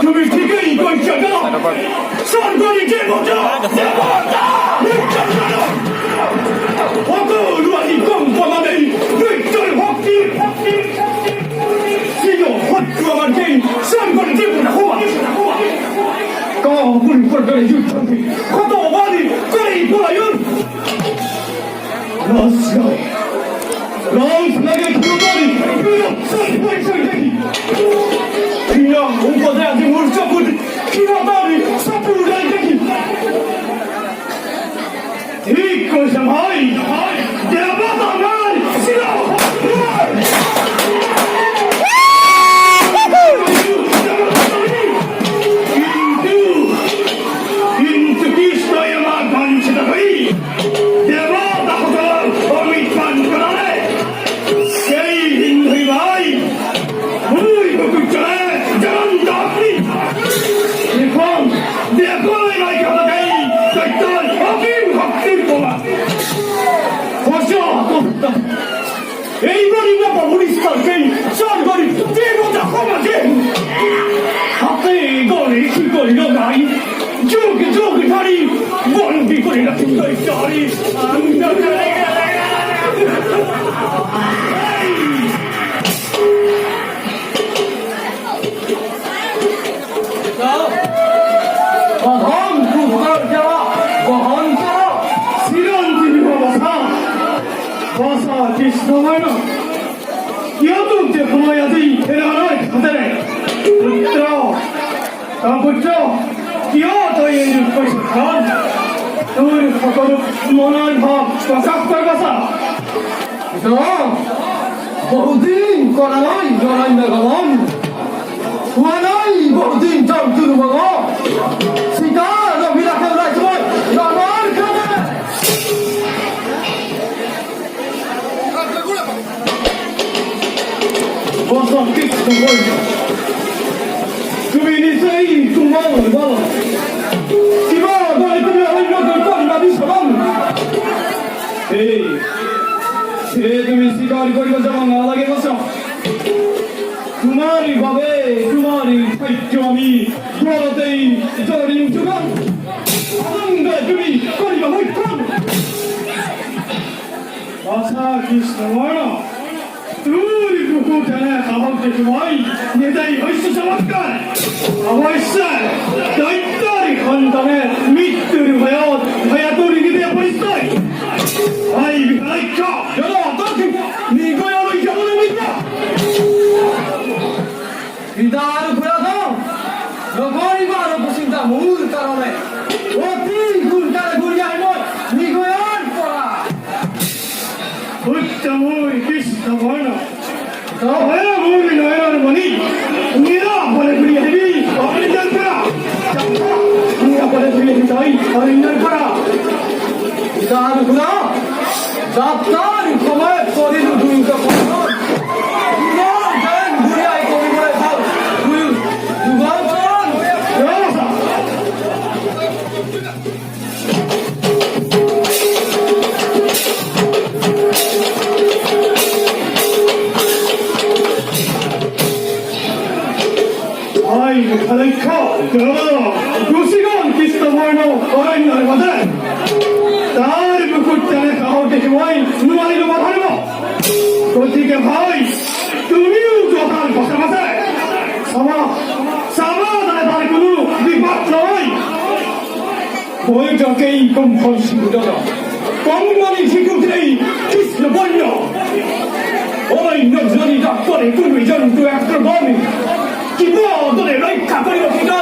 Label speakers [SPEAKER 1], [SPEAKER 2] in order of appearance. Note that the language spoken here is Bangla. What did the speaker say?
[SPEAKER 1] তুমি ঠিকই কইছো না সরকারি যে বোঝা কত রুয়ালি কম পালাবেই দুইটার ভক্তি ছিল হত্য আমার কেই সরকারি যে বোঝা হওয়া কাবুল করবে যুদ্ধ কত বাড়ি করেই পলায়ন রাজগায় রাজ লাগে পুরোটাই বিরক্তি পয়সা দেখি কিনা উপদে আদি মূর্ছা পুটি কিনা দাবি সাপুরাই দেখি ঠিক কইছে ভাই দেবতা নাই শিরা কিন্তু কৃষ্ণ আমার বাঞ্ছিত হই দেবতা হতো অমিত পান করালে সেই হিন্দু ভাই ভুই বকুল চলে জান দাপি দেখুন দেখুন এই কথা দেই কইতল অকিম ভক্তির বাবা ফসা করতে এই গরিব বাবা উড়িষ্যার কেই সর গরিব দেবতা ক্ষমাতে হাতে গরি কি করিল নাই যুগ যুগ ধরি বন্দি করে রাখি তৈরি কৃষ্ণময় না ইয়াদুতে ভমায়াদি এরানায় খাতারে পুত্র তা পুত্র কিয় তই এই কইছ খান তোর সকল মনের ভাব প্রকাশ কর কথা তো বহুদিন করা নাই জনাই ভগবান হুয়া নাই বহুদিন জম তুরু ভগবান শিকার অভিলাষের রাজ্য রামার খানে বসন কৃষ্ণ বলছ তুমি নিশ্চয়ই তোমার বলো শিবা বলে তুমি অন্য করিবাদী সবান এই সে তুমি স্বীকার করিব যেমন না লাগে বস তোমারই ভাবে তোমারই সাহিত্য আমি বলতেই জড়িয়ে উঠুন আনন্দে তুমি করিবা বৈঠন ভাষা কৃষ্ণ বর্ণ তুই বুকু টেনে খাবারকে তোমায় নেতাই হইছ চমৎকার অবশ্যই দৈত্যের সন্তানের মৃত্যুর ভয়াতুর নিতে পরিচয় ভাই বিধায়ক Hutta moi kista vauna. Kau hera mui no hera mani. Nira boleh beri hebi. Apa ni jangan. Nira boleh beri hebi tai. Hari ni para. Dan guna. Daftar kemana sorry tu juga kau. Dan dunia ekonomi boleh tahu. Bukan kan? Ya. Ay, kalau kau, gusikan kita mana orang yang ada. Tar bukut jane kau dekhwai, nuai lo badhano. Kotike bhai, tumiu johan basa. Sama dare dare kunu dibat noi. Koi jakei kompon sigudaga. Kongmani sikutei kis lo bonyo. Oi nozani dakkore kunu jan tu aktor bami. Kita tu le lai kapari lo kita